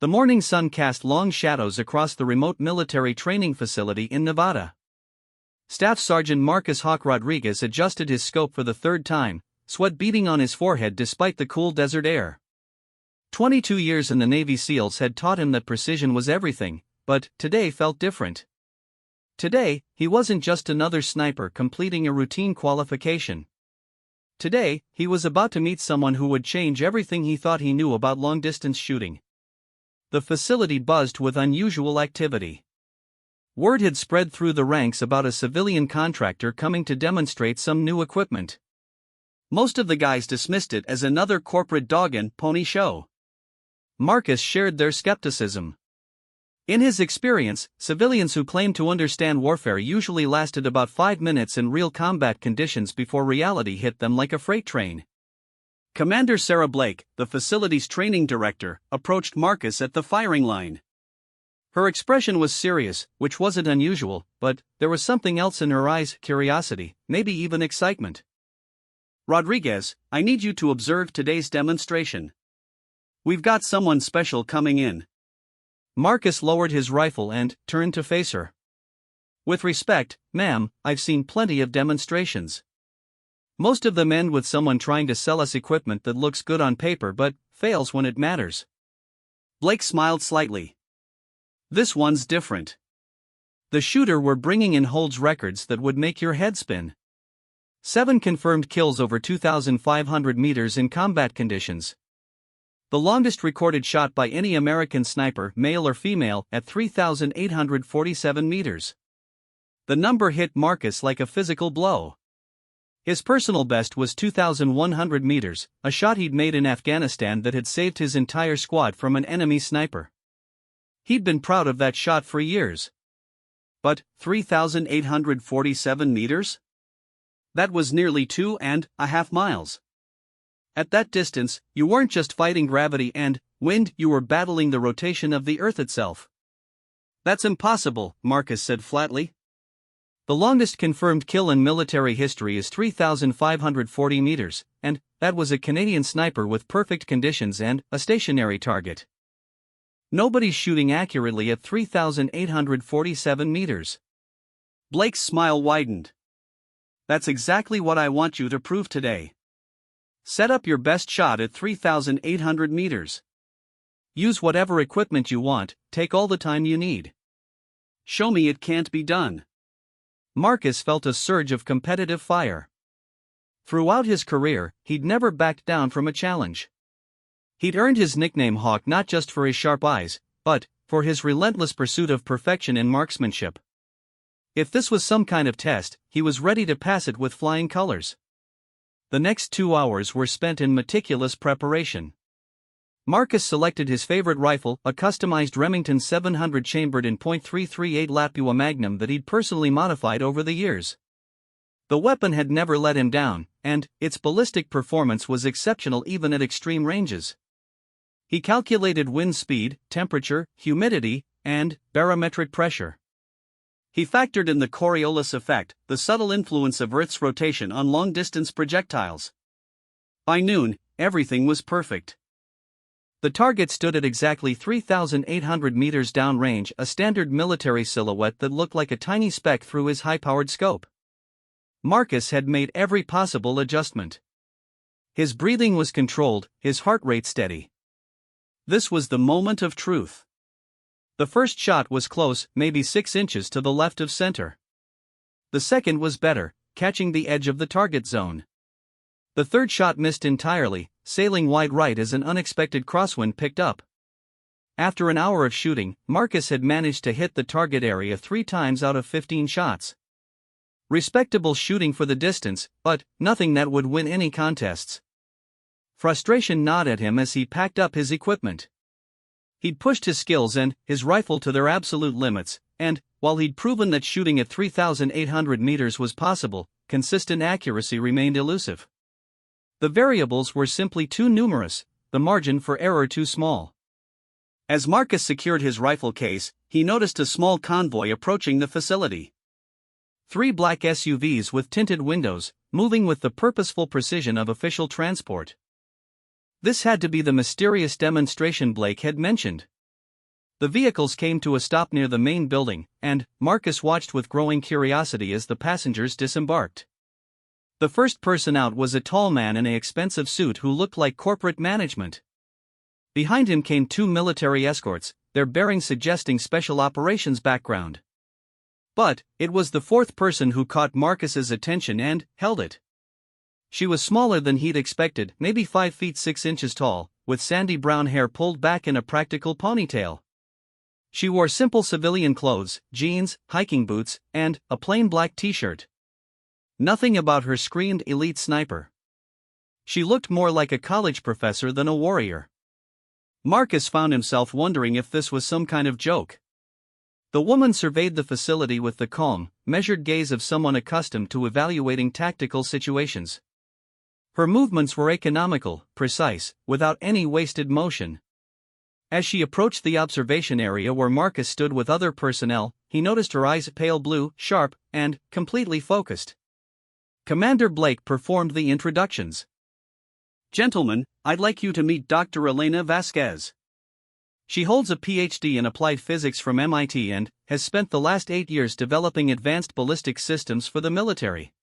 The morning sun cast long shadows across the remote military training facility in Nevada. Staff Sergeant Marcus Hawk Rodriguez adjusted his scope for the third time, sweat beading on his forehead despite the cool desert air. 22 years in the Navy SEALs had taught him that precision was everything, but today felt different. Today, he wasn't just another sniper completing a routine qualification. Today, he was about to meet someone who would change everything he thought he knew about long-distance shooting. The facility buzzed with unusual activity. Word had spread through the ranks about a civilian contractor coming to demonstrate some new equipment. Most of the guys dismissed it as another corporate dog-and-pony show. Marcus shared their skepticism. In his experience, civilians who claimed to understand warfare usually lasted about 5 minutes in real combat conditions before reality hit them like a freight train. Commander Sarah Blake, the facility's training director, approached Marcus at the firing line. Her expression was serious, which wasn't unusual, but there was something else in her eyes: curiosity, maybe even excitement. "Rodriguez, I need you to observe today's demonstration. We've got someone special coming in." Marcus lowered his rifle and turned to face her. "With respect, ma'am, I've seen plenty of demonstrations. Most of them end with someone trying to sell us equipment that looks good on paper but fails when it matters." Blake smiled slightly. "This one's different. The shooter we're bringing in holds records that would make your head spin. 7 confirmed kills over 2,500 meters in combat conditions. The longest recorded shot by any American sniper, male or female, at 3,847 meters. The number hit Marcus like a physical blow. His personal best was 2,100 meters, a shot he'd made in Afghanistan that had saved his entire squad from an enemy sniper. He'd been proud of that shot for years. But 3,847 meters? That was nearly 2.5 miles. At that distance, you weren't just fighting gravity and wind, you were battling the rotation of the Earth itself. "That's impossible," Marcus said flatly. "The longest confirmed kill in military history is 3,540 meters, and that was a Canadian sniper with perfect conditions and a stationary target. Nobody's shooting accurately at 3,847 meters." Blake's smile widened. "That's exactly what I want you to prove today. Set up your best shot at 3,800 meters. Use whatever equipment you want, take all the time you need. Show me it can't be done." Marcus felt a surge of competitive fire. Throughout his career, he'd never backed down from a challenge. He'd earned his nickname Hawk not just for his sharp eyes, but for his relentless pursuit of perfection in marksmanship. If this was some kind of test, he was ready to pass it with flying colors. The next 2 hours were spent in meticulous preparation. Marcus selected his favorite rifle, a customized Remington 700 chambered in .338 Lapua Magnum that he'd personally modified over the years. The weapon had never let him down, and its ballistic performance was exceptional even at extreme ranges. He calculated wind speed, temperature, humidity, and barometric pressure. He factored in the Coriolis effect, the subtle influence of Earth's rotation on long-distance projectiles. By noon, everything was perfect. The target stood at exactly 3,800 meters downrange, a standard military silhouette that looked like a tiny speck through his high-powered scope. Marcus had made every possible adjustment. His breathing was controlled, his heart rate steady. This was the moment of truth. The first shot was close, maybe 6 inches to the left of center. The second was better, catching the edge of the target zone. The third shot missed entirely, sailing wide right as an unexpected crosswind picked up. After an hour of shooting, Marcus had managed to hit the target area 3 times out of 15 shots. Respectable shooting for the distance, but nothing that would win any contests. Frustration gnawed at him as he packed up his equipment. He'd pushed his skills and his rifle to their absolute limits, and, while he'd proven that shooting at 3,800 meters was possible, consistent accuracy remained elusive. The variables were simply too numerous, the margin for error too small. As Marcus secured his rifle case, he noticed a small convoy approaching the facility. 3 black SUVs with tinted windows, moving with the purposeful precision of official transport. This had to be the mysterious demonstration Blake had mentioned. The vehicles came to a stop near the main building, and Marcus watched with growing curiosity as the passengers disembarked. The first person out was a tall man in an expensive suit who looked like corporate management. Behind him came two military escorts, their bearings suggesting special operations background. But it was the fourth person who caught Marcus's attention and held it. She was smaller than he'd expected, maybe 5 feet 6 inches tall, with sandy brown hair pulled back in a practical ponytail. She wore simple civilian clothes, jeans, hiking boots, and a plain black t-shirt. Nothing about her screamed elite sniper. She looked more like a college professor than a warrior. Marcus found himself wondering if this was some kind of joke. The woman surveyed the facility with the calm, measured gaze of someone accustomed to evaluating tactical situations. Her movements were economical, precise, without any wasted motion. As she approached the observation area where Marcus stood with other personnel, he noticed her eyes pale blue, sharp, and completely focused. Commander Blake performed the introductions. "Gentlemen, I'd like you to meet Dr. Elena Vasquez. She holds a PhD in applied physics from MIT and has spent the last 8 years developing advanced ballistic systems for the military.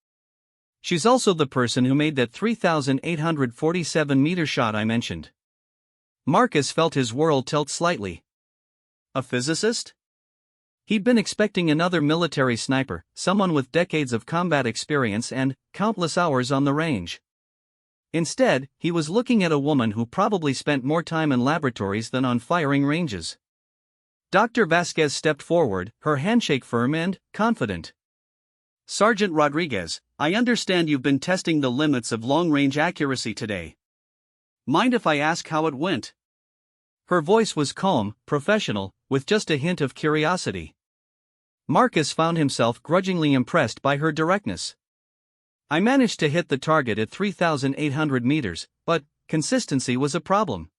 She's also the person who made that 3,847-meter shot I mentioned." Marcus felt his world tilt slightly. A physicist? He'd been expecting another military sniper, someone with decades of combat experience and countless hours on the range. Instead, he was looking at a woman who probably spent more time in laboratories than on firing ranges. Dr. Vasquez stepped forward, her handshake firm and confident. "Sergeant Rodriguez, I understand you've been testing the limits of long-range accuracy today. Mind if I ask how it went?" Her voice was calm, professional, with just a hint of curiosity. Marcus found himself grudgingly impressed by her directness. "I managed to hit the target at 3,800 meters, but consistency was a problem.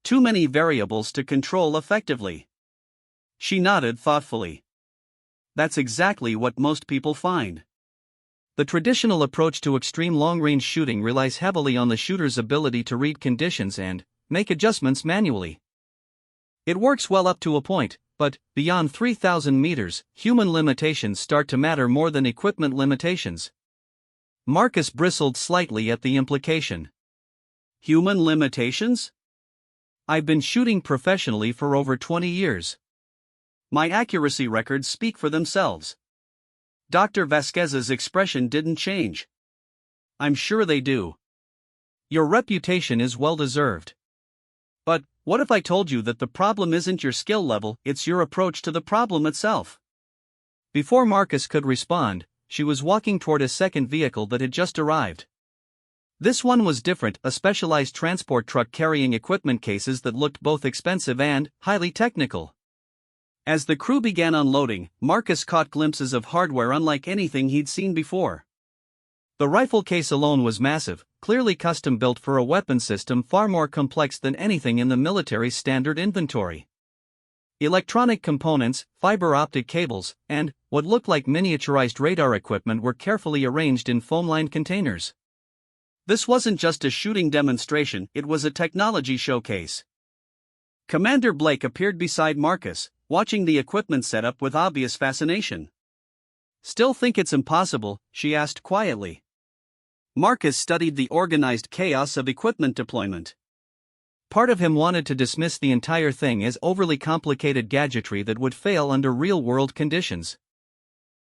Too many variables to control effectively." She nodded thoughtfully. "That's exactly what most people find. The traditional approach to extreme long-range shooting relies heavily on the shooter's ability to read conditions and make adjustments manually. It works well up to a point, but beyond 3,000 meters, human limitations start to matter more than equipment limitations." Marcus bristled slightly at the implication. "Human limitations? I've been shooting professionally for over 20 years. My accuracy records speak for themselves." Dr. Vasquez's expression didn't change. "I'm sure they do. Your reputation is well-deserved. But what if I told you that the problem isn't your skill level, it's your approach to the problem itself?" Before Marcus could respond, she was walking toward a second vehicle that had just arrived. This one was different, a specialized transport truck carrying equipment cases that looked both expensive and highly technical. As the crew began unloading, Marcus caught glimpses of hardware unlike anything he'd seen before. The rifle case alone was massive, clearly custom-built for a weapon system far more complex than anything in the military's standard inventory. Electronic components, fiber optic cables, and what looked like miniaturized radar equipment were carefully arranged in foam-lined containers. This wasn't just a shooting demonstration, it was a technology showcase. Commander Blake appeared beside Marcus, watching the equipment setup with obvious fascination. "Still think it's impossible?" she asked quietly. Marcus studied the organized chaos of equipment deployment. Part of him wanted to dismiss the entire thing as overly complicated gadgetry that would fail under real-world conditions.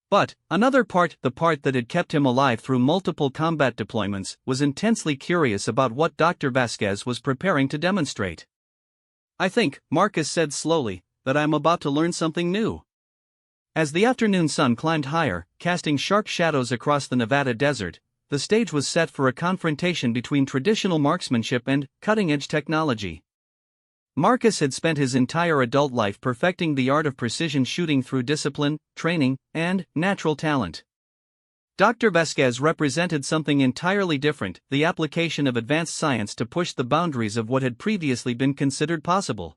But another part, the part that had kept him alive through multiple combat deployments, was intensely curious about what Dr. Vasquez was preparing to demonstrate. "I think," Marcus said slowly, "that I'm about to learn something new." As the afternoon sun climbed higher, casting sharp shadows across the Nevada desert, the stage was set for a confrontation between traditional marksmanship and cutting-edge technology. Marcus had spent his entire adult life perfecting the art of precision shooting through discipline, training, and natural talent. Dr. Vasquez represented something entirely different, the application of advanced science to push the boundaries of what had previously been considered possible.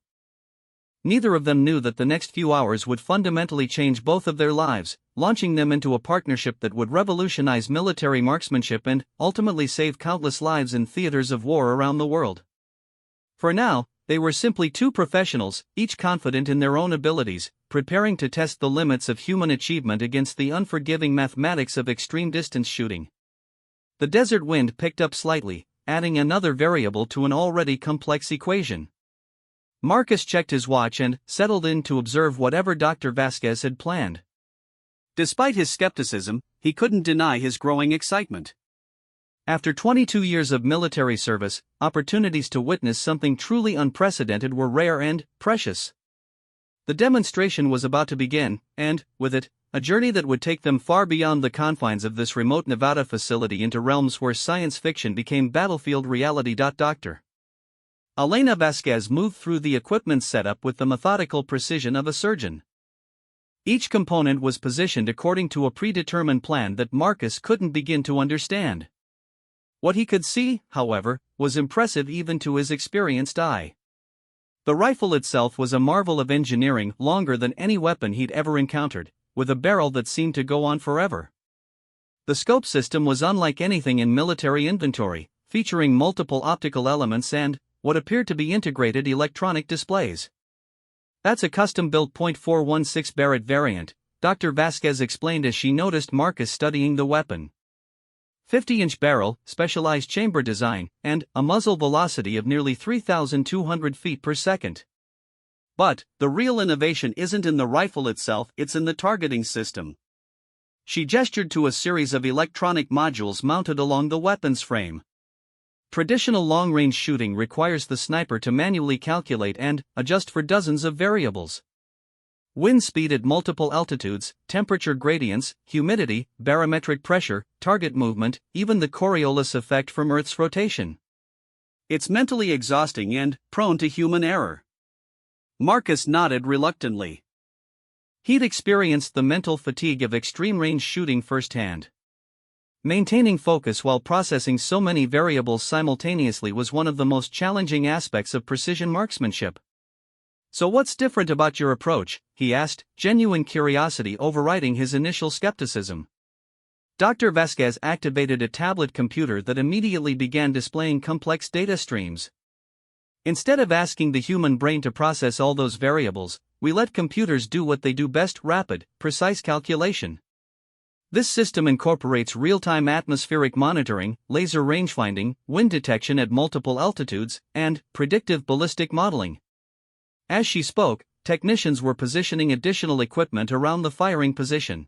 Neither of them knew that the next few hours would fundamentally change both of their lives, launching them into a partnership that would revolutionize military marksmanship and ultimately save countless lives in theaters of war around the world. For now, they were simply two professionals, each confident in their own abilities, preparing to test the limits of human achievement against the unforgiving mathematics of extreme distance shooting. The desert wind picked up slightly, adding another variable to an already complex equation. Marcus checked his watch and settled in to observe whatever Dr. Vasquez had planned. Despite his skepticism, he couldn't deny his growing excitement. After 22 years of military service, opportunities to witness something truly unprecedented were rare and precious. The demonstration was about to begin, and, with it, a journey that would take them far beyond the confines of this remote Nevada facility into realms where science fiction became battlefield reality. Dr. Elena Vasquez moved through the equipment setup with the methodical precision of a surgeon. Each component was positioned according to a predetermined plan that Marcus couldn't begin to understand. What he could see, however, was impressive even to his experienced eye. The rifle itself was a marvel of engineering, longer than any weapon he'd ever encountered, with a barrel that seemed to go on forever. The scope system was unlike anything in military inventory, featuring multiple optical elements and what appeared to be integrated electronic displays. "That's a custom-built .416 Barrett variant," Dr. Vasquez explained as she noticed Marcus studying the weapon. 50-inch barrel, specialized chamber design, and a muzzle velocity of nearly 3,200 feet per second. But the real innovation isn't in the rifle itself, it's in the targeting system. She gestured to a series of electronic modules mounted along the weapon's frame. Traditional long-range shooting requires the sniper to manually calculate and adjust for dozens of variables. Wind speed at multiple altitudes, temperature gradients, humidity, barometric pressure, target movement, even the Coriolis effect from Earth's rotation. It's mentally exhausting and prone to human error. Marcus nodded reluctantly. He'd experienced the mental fatigue of extreme-range shooting firsthand. Maintaining focus while processing so many variables simultaneously was one of the most challenging aspects of precision marksmanship. "So what's different about your approach?" he asked, genuine curiosity overriding his initial skepticism. Dr. Vasquez activated a tablet computer that immediately began displaying complex data streams. "Instead of asking the human brain to process all those variables, we let computers do what they do best: rapid, precise calculation. This system incorporates real-time atmospheric monitoring, laser rangefinding, wind detection at multiple altitudes, and predictive ballistic modeling." As she spoke, technicians were positioning additional equipment around the firing position.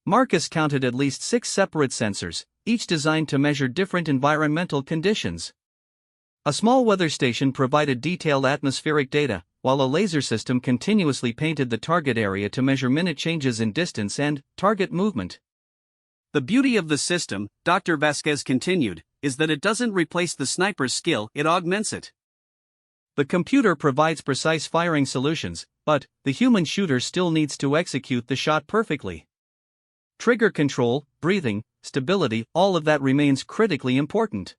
Marcus counted at least 6 separate sensors, each designed to measure different environmental conditions. A small weather station provided detailed atmospheric data, while a laser system continuously painted the target area to measure minute changes in distance and target movement. "The beauty of the system," Dr. Vasquez continued, "is that it doesn't replace the sniper's skill, it augments it. The computer provides precise firing solutions, but the human shooter still needs to execute the shot perfectly. Trigger control, breathing, stability, all of that remains critically important."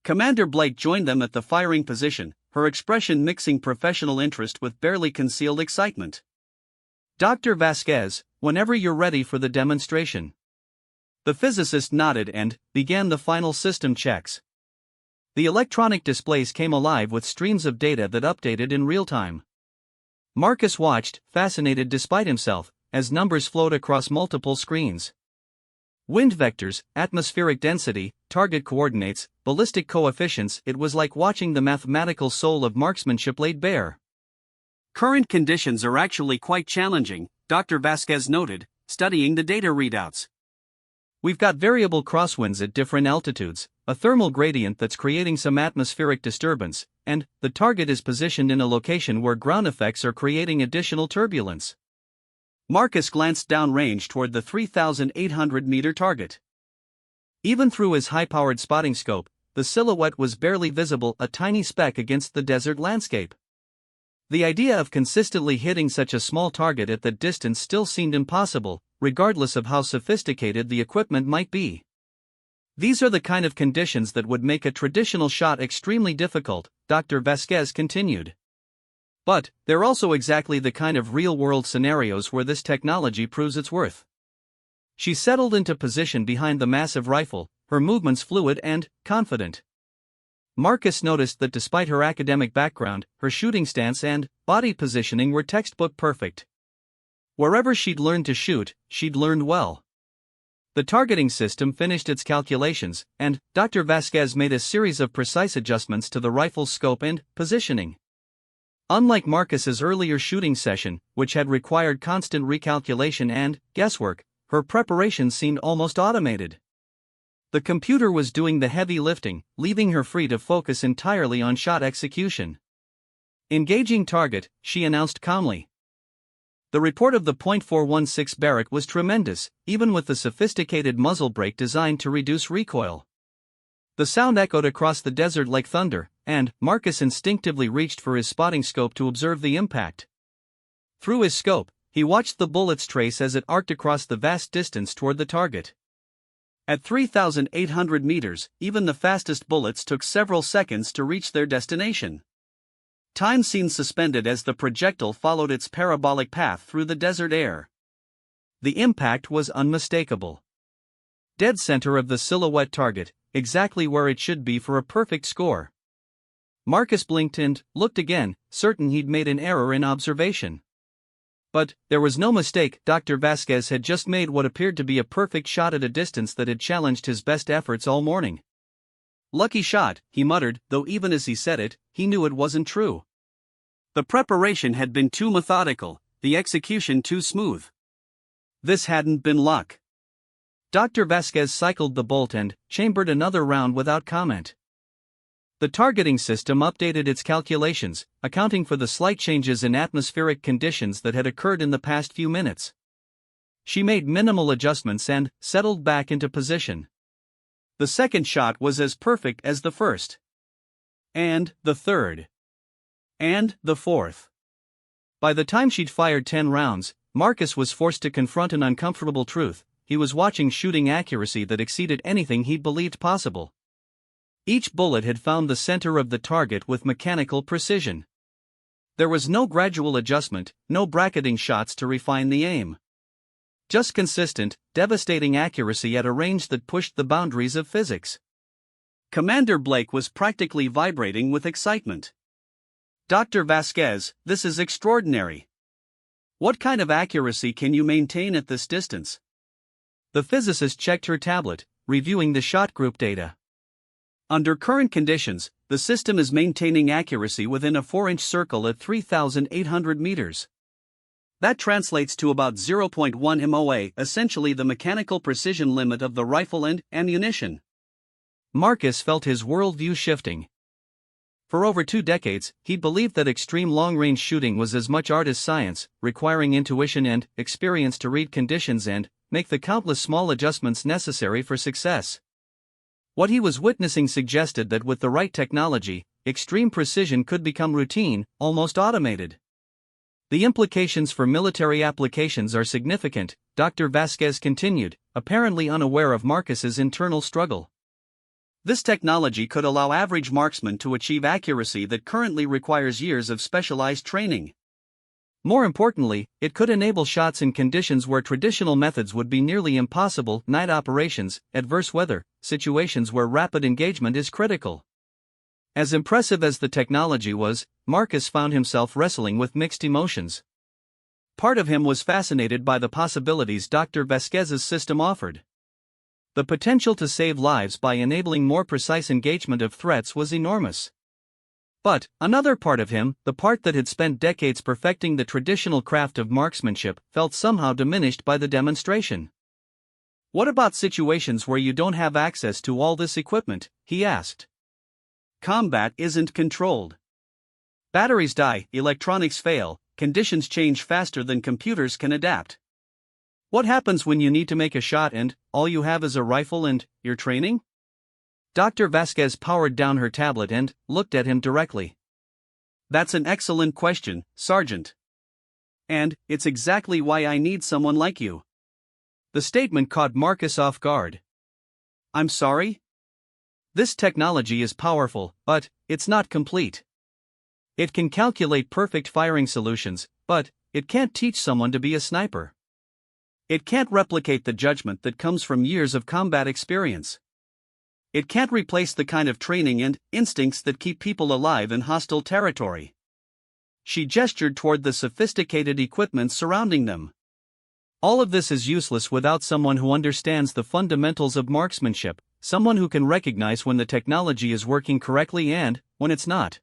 Commander Blake joined them at the firing position, her expression mixing professional interest with barely concealed excitement. "Dr. Vasquez, whenever you're ready for the demonstration." The physicist nodded and began the final system checks. The electronic displays came alive with streams of data that updated in real time. Marcus watched, fascinated despite himself, as numbers flowed across multiple screens. Wind vectors, atmospheric density, target coordinates, ballistic coefficients. It was like watching the mathematical soul of marksmanship laid bare. "Current conditions are actually quite challenging," Dr. Vasquez noted, studying the data readouts. "We've got variable crosswinds at different altitudes, a thermal gradient that's creating some atmospheric disturbance, and the target is positioned in a location where ground effects are creating additional turbulence." Marcus glanced downrange toward the 3,800-meter target. Even through his high-powered spotting scope, the silhouette was barely visible, a tiny speck against the desert landscape. The idea of consistently hitting such a small target at that distance still seemed impossible, regardless of how sophisticated the equipment might be. "These are the kind of conditions that would make a traditional shot extremely difficult," Dr. Vasquez continued. "But they're also exactly the kind of real-world scenarios where this technology proves its worth." She settled into position behind the massive rifle, her movements fluid and confident. Marcus noticed that despite her academic background, her shooting stance and body positioning were textbook perfect. Wherever she'd learned to shoot, she'd learned well. The targeting system finished its calculations, and Dr. Vasquez made a series of precise adjustments to the rifle's scope and positioning. Unlike Marcus's earlier shooting session, which had required constant recalculation and guesswork, her preparation seemed almost automated. The computer was doing the heavy lifting, leaving her free to focus entirely on shot execution. "Engaging target," she announced calmly. The report of the .416 barrack was tremendous, even with the sophisticated muzzle brake designed to reduce recoil. The sound echoed across the desert like thunder, and Marcus instinctively reached for his spotting scope to observe the impact. Through his scope, he watched the bullet's trace as it arced across the vast distance toward the target. At 3,800 meters, even the fastest bullets took several seconds to reach their destination. Time seemed suspended as the projectile followed its parabolic path through the desert air. The impact was unmistakable. Dead center of the silhouette target, exactly where it should be for a perfect score. Marcus blinked and looked again, certain he'd made an error in observation. But there was no mistake. Dr. Vasquez had just made what appeared to be a perfect shot at a distance that had challenged his best efforts all morning. "Lucky shot," he muttered, though even as he said it, he knew it wasn't true. The preparation had been too methodical, the execution too smooth. This hadn't been luck. Dr. Vasquez cycled the bolt and chambered another round without comment. The targeting system updated its calculations, accounting for the slight changes in atmospheric conditions that had occurred in the past few minutes. She made minimal adjustments and settled back into position. The second shot was as perfect as the first. And the third. And the fourth. By the time she'd fired 10 rounds, Marcus was forced to confront an uncomfortable truth: he was watching shooting accuracy that exceeded anything he'd believed possible. Each bullet had found the center of the target with mechanical precision. There was no gradual adjustment, no bracketing shots to refine the aim. Just consistent, devastating accuracy at a range that pushed the boundaries of physics. Commander Blake was practically vibrating with excitement. "Dr. Vasquez, this is extraordinary. What kind of accuracy can you maintain at this distance?" The physicist checked her tablet, reviewing the shot group data. "Under current conditions, the system is maintaining accuracy within a 4-inch circle at 3,800 meters. That translates to about 0.1 MOA, essentially the mechanical precision limit of the rifle and ammunition." Marcus felt his worldview shifting. For over 2 decades, he'd believed that extreme long-range shooting was as much art as science, requiring intuition and experience to read conditions and make the countless small adjustments necessary for success. What he was witnessing suggested that with the right technology, extreme precision could become routine, almost automated. "The implications for military applications are significant," Dr. Vasquez continued, apparently unaware of Marcus's internal struggle. "This technology could allow average marksmen to achieve accuracy that currently requires years of specialized training. More importantly, it could enable shots in conditions where traditional methods would be nearly impossible: night operations, adverse weather, situations where rapid engagement is critical." As impressive as the technology was, Marcus found himself wrestling with mixed emotions. Part of him was fascinated by the possibilities Dr. Vasquez's system offered. The potential to save lives by enabling more precise engagement of threats was enormous. But another part of him, the part that had spent decades perfecting the traditional craft of marksmanship, felt somehow diminished by the demonstration. "What about situations where you don't have access to all this equipment?" he asked. "Combat isn't controlled. Batteries die, electronics fail, conditions change faster than computers can adapt. What happens when you need to make a shot and all you have is a rifle and your training?" Dr. Vasquez powered down her tablet and looked at him directly. "That's an excellent question, Sergeant. And it's exactly why I need someone like you." The statement caught Marcus off guard. "I'm sorry?" "This technology is powerful, but it's not complete. It can calculate perfect firing solutions, but it can't teach someone to be a sniper. It can't replicate the judgment that comes from years of combat experience. it can't replace the kind of training and instincts that keep people alive in hostile territory. She gestured toward the sophisticated equipment surrounding them. All of this is useless without someone who understands the fundamentals of marksmanship, someone who can recognize when the technology is working correctly and when it's not.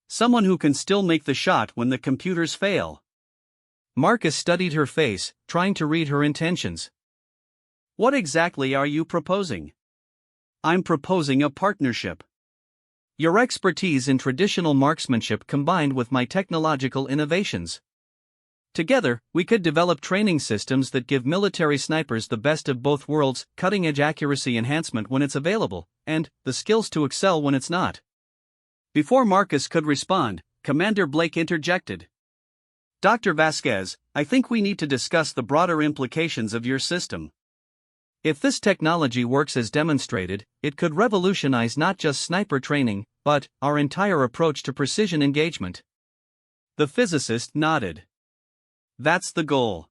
Someone who can still make the shot when the computers fail. Marcus studied her face, trying to read her intentions. What exactly are you proposing? I'm proposing a partnership. Your expertise in traditional marksmanship combined with my technological innovations. Together, we could develop training systems that give military snipers the best of both worlds, cutting-edge accuracy enhancement when it's available, and the skills to excel when it's not. Before Marcus could respond, Commander Blake interjected. Dr. Vasquez, I think we need to discuss the broader implications of your system. If this technology works as demonstrated, it could revolutionize not just sniper training, but our entire approach to precision engagement. The physicist nodded. That's the goal.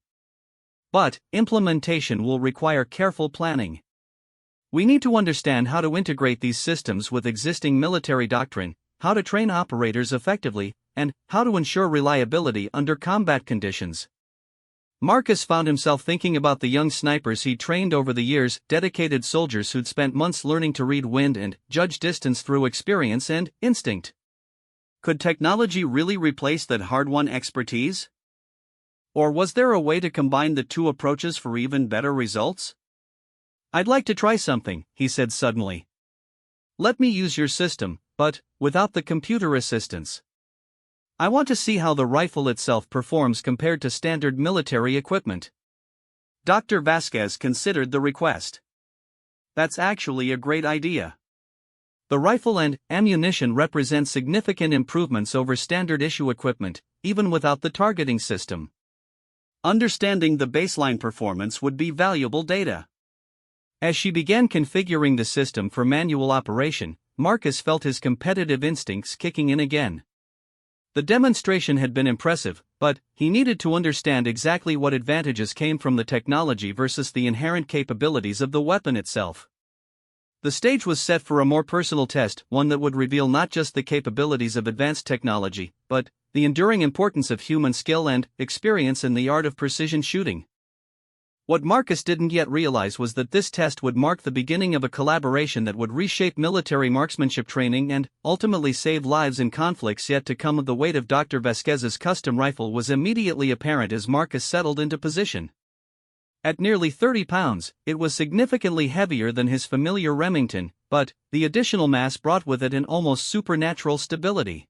But implementation will require careful planning. We need to understand how to integrate these systems with existing military doctrine, how to train operators effectively, and how to ensure reliability under combat conditions. Marcus found himself thinking about the young snipers he trained over the years, dedicated soldiers who'd spent months learning to read wind and judge distance through experience and instinct. Could technology really replace that hard-won expertise? Or was there a way to combine the two approaches for even better results? I'd like to try something, he said suddenly. Let me use your system, but without the computer assistance. I want to see how the rifle itself performs compared to standard military equipment. Dr. Vasquez considered the request. That's actually a great idea. The rifle and ammunition represent significant improvements over standard issue equipment, even without the targeting system. Understanding the baseline performance would be valuable data. As she began configuring the system for manual operation, Marcus felt his competitive instincts kicking in again. The demonstration had been impressive, but he needed to understand exactly what advantages came from the technology versus the inherent capabilities of the weapon itself. The stage was set for a more personal test, one that would reveal not just the capabilities of advanced technology, but the enduring importance of human skill and experience in the art of precision shooting. What Marcus didn't yet realize was that this test would mark the beginning of a collaboration that would reshape military marksmanship training and ultimately save lives in conflicts yet to come. The weight of Dr. Vasquez's custom rifle was immediately apparent as Marcus settled into position. At nearly 30 pounds, it was significantly heavier than his familiar Remington, but the additional mass brought with it an almost supernatural stability.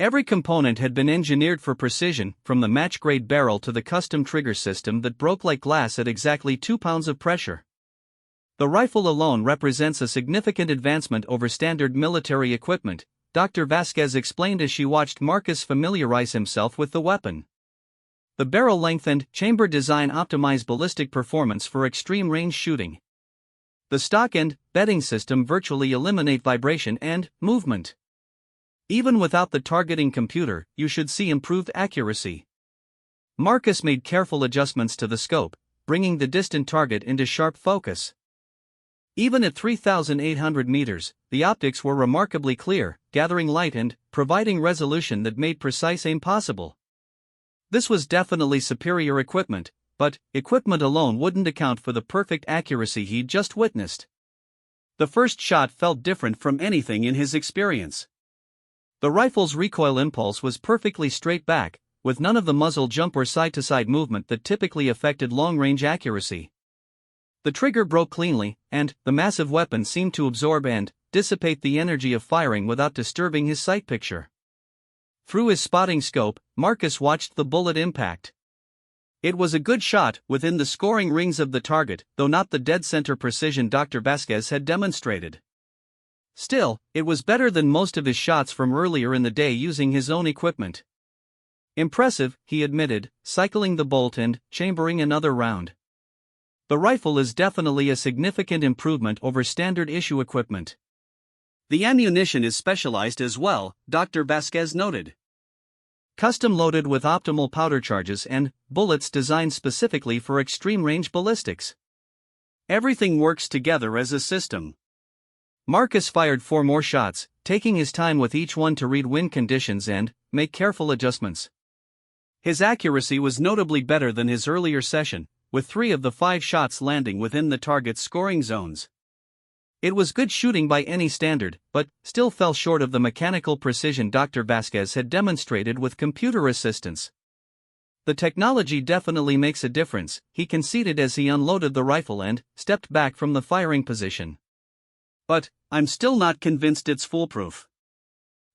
Every component had been engineered for precision, from the match-grade barrel to the custom trigger system that broke like glass at exactly 2 pounds of pressure. The rifle alone represents a significant advancement over standard military equipment, Dr. Vasquez explained as she watched Marcus familiarize himself with the weapon. The barrel length and chamber design optimize ballistic performance for extreme range shooting. The stock and bedding system virtually eliminate vibration and movement. Even without the targeting computer, you should see improved accuracy. Marcus made careful adjustments to the scope, bringing the distant target into sharp focus. Even at 3,800 meters, the optics were remarkably clear, gathering light and providing resolution that made precise aim possible. This was definitely superior equipment, but equipment alone wouldn't account for the perfect accuracy he'd just witnessed. The first shot felt different from anything in his experience. The rifle's recoil impulse was perfectly straight back, with none of the muzzle jump or side-to-side movement that typically affected long-range accuracy. The trigger broke cleanly, and the massive weapon seemed to absorb and dissipate the energy of firing without disturbing his sight picture. Through his spotting scope, Marcus watched the bullet impact. It was a good shot within the scoring rings of the target, though not the dead-center precision Dr. Vasquez had demonstrated. Still, it was better than most of his shots from earlier in the day using his own equipment. Impressive, he admitted, cycling the bolt and chambering another round. The rifle is definitely a significant improvement over standard issue equipment. The ammunition is specialized as well, Dr. Vasquez noted. Custom loaded with optimal powder charges and bullets designed specifically for extreme range ballistics. Everything works together as a system. Marcus fired 4 more shots, taking his time with each one to read wind conditions and make careful adjustments. His accuracy was notably better than his earlier session, with 3 of the 5 shots landing within the target's scoring zones. It was good shooting by any standard, but still fell short of the mechanical precision Dr. Vasquez had demonstrated with computer assistance. The technology definitely makes a difference, he conceded as he unloaded the rifle and stepped back from the firing position. But I'm still not convinced it's foolproof.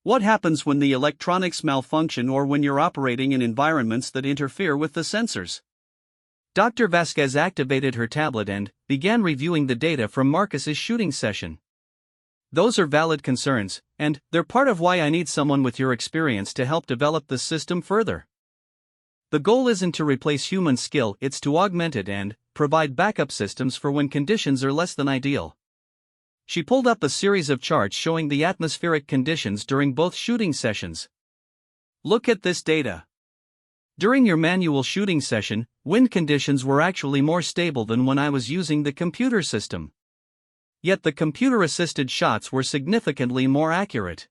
What happens when the electronics malfunction or when you're operating in environments that interfere with the sensors? Dr. Vasquez activated her tablet and began reviewing the data from Marcus's shooting session. Those are valid concerns, and they're part of why I need someone with your experience to help develop the system further. The goal isn't to replace human skill, it's to augment it and provide backup systems for when conditions are less than ideal. She pulled up a series of charts showing the atmospheric conditions during both shooting sessions. Look at this data. During your manual shooting session, wind conditions were actually more stable than when I was using the computer system. Yet the computer-assisted shots were significantly more accurate.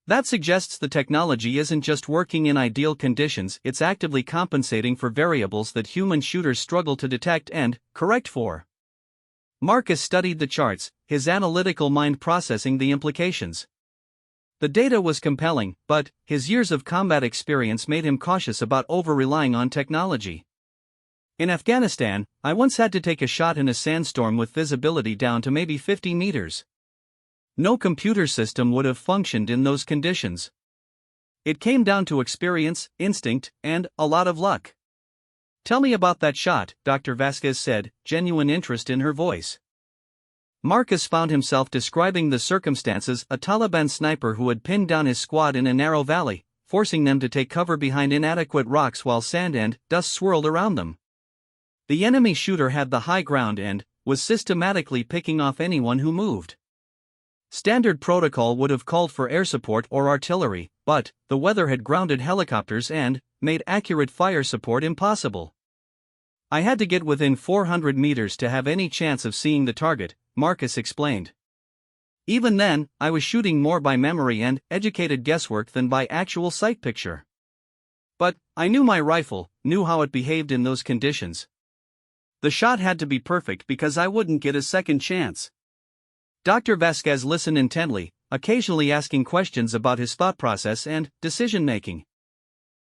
That suggests the technology isn't just working in ideal conditions, it's actively compensating for variables that human shooters struggle to detect and correct for. Marcus studied the charts, his analytical mind processing the implications. The data was compelling, but his years of combat experience made him cautious about over-relying on technology. In Afghanistan, I once had to take a shot in a sandstorm with visibility down to maybe 50 meters. No computer system would have functioned in those conditions. It came down to experience, instinct, and a lot of luck. Tell me about that shot, Dr. Vasquez said, genuine interest in her voice. Marcus found himself describing the circumstances: a Taliban sniper who had pinned down his squad in a narrow valley, forcing them to take cover behind inadequate rocks while sand and dust swirled around them. The enemy shooter had the high ground and was systematically picking off anyone who moved. Standard protocol would have called for air support or artillery, but the weather had grounded helicopters and made accurate fire support impossible. I had to get within 400 meters to have any chance of seeing the target, Marcus explained. Even then, I was shooting more by memory and educated guesswork than by actual sight picture. But I knew my rifle, knew how it behaved in those conditions. The shot had to be perfect because I wouldn't get a second chance. Dr. Vasquez listened intently, occasionally asking questions about his thought process and decision-making.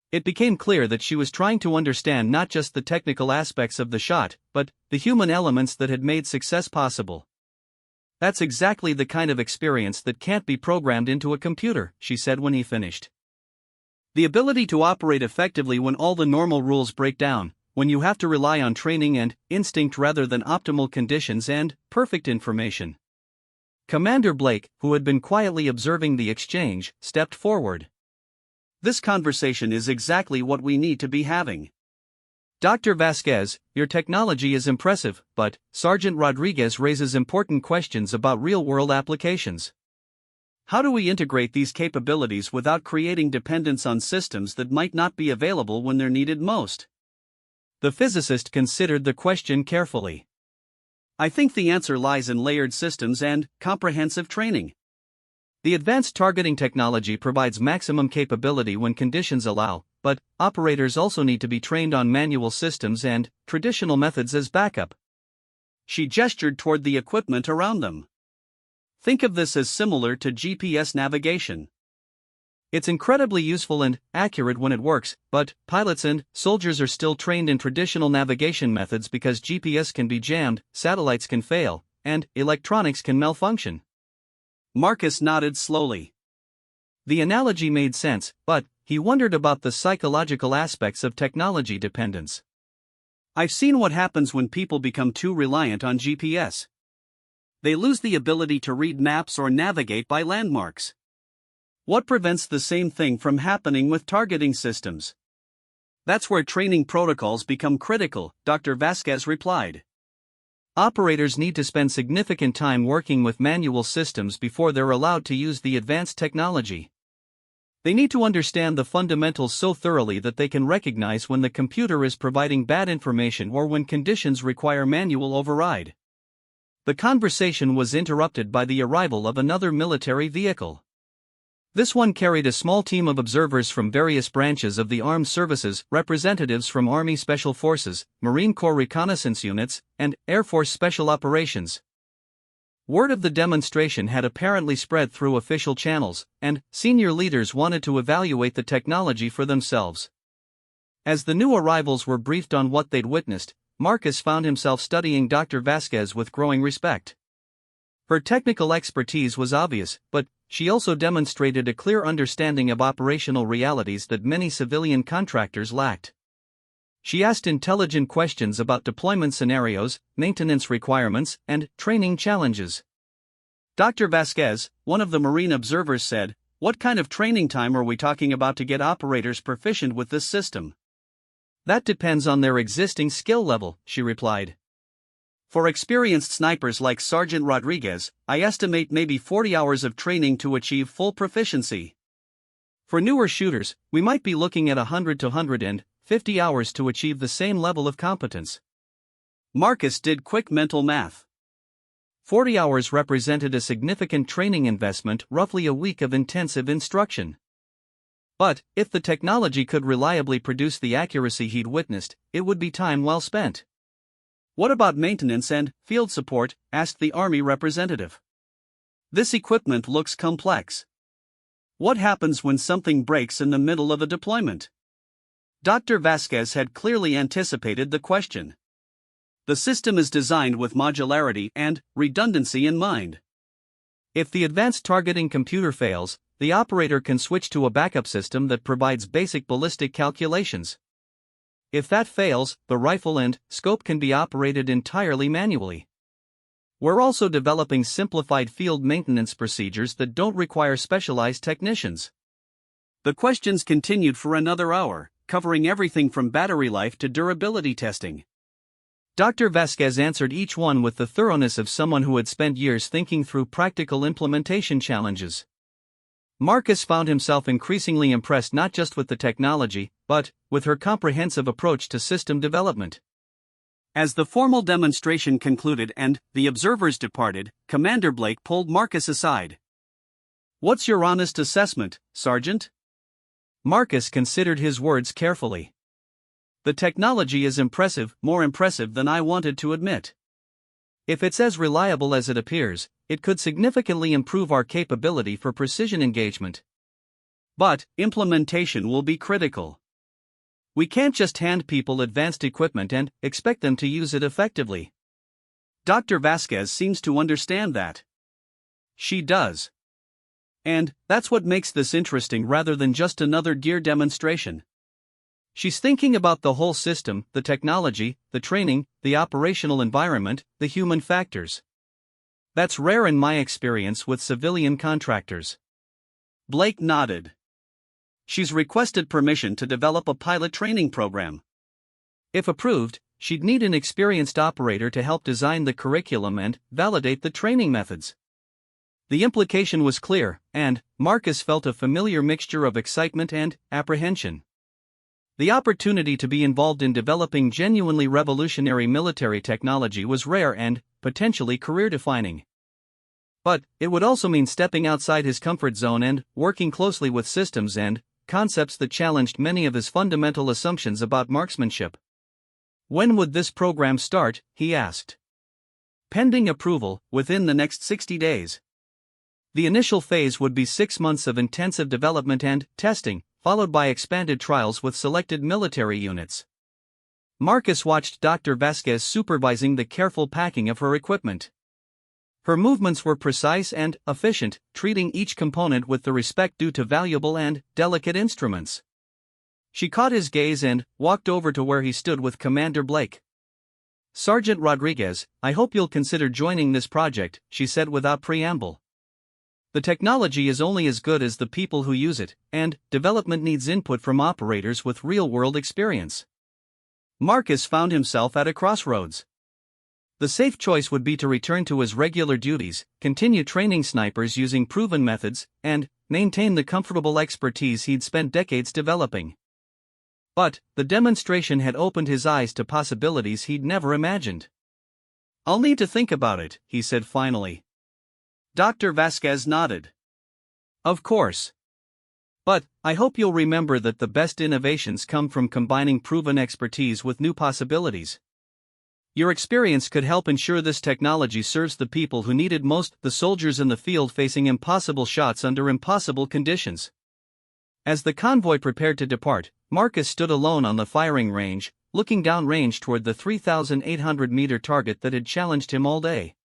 It became clear that she was trying to understand not just the technical aspects of the shot, but the human elements that had made success possible. That's exactly the kind of experience that can't be programmed into a computer, she said when he finished. The ability to operate effectively when all the normal rules break down, when you have to rely on training and instinct rather than optimal conditions and perfect information. Commander Blake, who had been quietly observing the exchange, stepped forward. This conversation is exactly what we need to be having. Dr. Vasquez, your technology is impressive, but Sergeant Rodriguez raises important questions about real-world applications. How do we integrate these capabilities without creating dependence on systems that might not be available when they're needed most? The physicist considered the question carefully. I think the answer lies in layered systems and comprehensive training. The advanced targeting technology provides maximum capability when conditions allow, but operators also need to be trained on manual systems and traditional methods as backup. She gestured toward the equipment around them. Think of this as similar to GPS navigation. It's incredibly useful and accurate when it works, but pilots and soldiers are still trained in traditional navigation methods because GPS can be jammed, satellites can fail, and electronics can malfunction. Marcus nodded slowly. The analogy made sense, but he wondered about the psychological aspects of technology dependence. I've seen what happens when people become too reliant on GPS. They lose the ability to read maps or navigate by landmarks. What prevents the same thing from happening with targeting systems? That's where training protocols become critical, Dr. Vasquez replied. Operators need to spend significant time working with manual systems before they're allowed to use the advanced technology. They need to understand the fundamentals so thoroughly that they can recognize when the computer is providing bad information or when conditions require manual override. The conversation was interrupted by the arrival of another military vehicle. This one carried a small team of observers from various branches of the armed services, representatives from Army Special Forces, Marine Corps reconnaissance units, and Air Force Special Operations. Word of the demonstration had apparently spread through official channels, and senior leaders wanted to evaluate the technology for themselves. As the new arrivals were briefed on what they'd witnessed, Marcus found himself studying Dr. Vasquez with growing respect. Her technical expertise was obvious, but she also demonstrated a clear understanding of operational realities that many civilian contractors lacked. She asked intelligent questions about deployment scenarios, maintenance requirements, and training challenges. Dr. Vasquez, one of the Marine observers, said, "What kind of training time are we talking about to get operators proficient with this system?" "That depends on their existing skill level," she replied. "For experienced snipers like Sergeant Rodriguez, I estimate maybe 40 hours of training to achieve full proficiency. For newer shooters, we might be looking at 100 to 150 hours to achieve the same level of competence." Marcus did quick mental math. 40 hours represented a significant training investment, roughly a week of intensive instruction. But, if the technology could reliably produce the accuracy he'd witnessed, it would be time well spent. "What about maintenance and field support?" asked the Army representative. "This equipment looks complex. What happens when something breaks in the middle of a deployment?" Dr. Vasquez had clearly anticipated the question. The system is designed with modularity and redundancy in mind. If the advanced targeting computer fails, the operator can switch to a backup system that provides basic ballistic calculations. If that fails, the rifle and scope can be operated entirely manually. We're also developing simplified field maintenance procedures that don't require specialized technicians. The questions continued for another hour, covering everything from battery life to durability testing. Dr. Vasquez answered each one with the thoroughness of someone who had spent years thinking through practical implementation challenges. Marcus found himself increasingly impressed not just with the technology, but with her comprehensive approach to system development. As the formal demonstration concluded and the observers departed, Commander Blake pulled Marcus aside. "What's your honest assessment, Sergeant?" Marcus considered his words carefully. "The technology is impressive, more impressive than I wanted to admit. If it's as reliable as it appears, it could significantly improve our capability for precision engagement. But implementation will be critical. We can't just hand people advanced equipment and expect them to use it effectively." Dr. Vasquez seems to understand that. She does. And that's what makes this interesting rather than just another gear demonstration. She's thinking about the whole system, the technology, the training, the operational environment, the human factors. That's rare in my experience with civilian contractors. Blake nodded. She's requested permission to develop a pilot training program. If approved, she'd need an experienced operator to help design the curriculum and validate the training methods. The implication was clear, and Marcus felt a familiar mixture of excitement and apprehension. The opportunity to be involved in developing genuinely revolutionary military technology was rare and potentially career-defining. But it would also mean stepping outside his comfort zone and working closely with systems and concepts that challenged many of his fundamental assumptions about marksmanship. "When would this program start?" he asked. "Pending approval, within the next 60 days. The initial phase would be 6 months of intensive development and testing, followed by expanded trials with selected military units." Marcus watched Dr. Vasquez supervising the careful packing of her equipment. Her movements were precise and efficient, treating each component with the respect due to valuable and delicate instruments. She caught his gaze and walked over to where he stood with Commander Blake. "Sergeant Rodriguez, I hope you'll consider joining this project," she said without preamble. "The technology is only as good as the people who use it, and development needs input from operators with real-world experience." Marcus found himself at a crossroads. The safe choice would be to return to his regular duties, continue training snipers using proven methods, and maintain the comfortable expertise he'd spent decades developing. But the demonstration had opened his eyes to possibilities he'd never imagined. "I'll need to think about it," he said finally. Dr. Vasquez nodded. "Of course. But I hope you'll remember that the best innovations come from combining proven expertise with new possibilities. Your experience could help ensure this technology serves the people who need it most, the soldiers in the field facing impossible shots under impossible conditions." As the convoy prepared to depart, Marcus stood alone on the firing range, looking downrange toward the 3,800-meter target that had challenged him all day.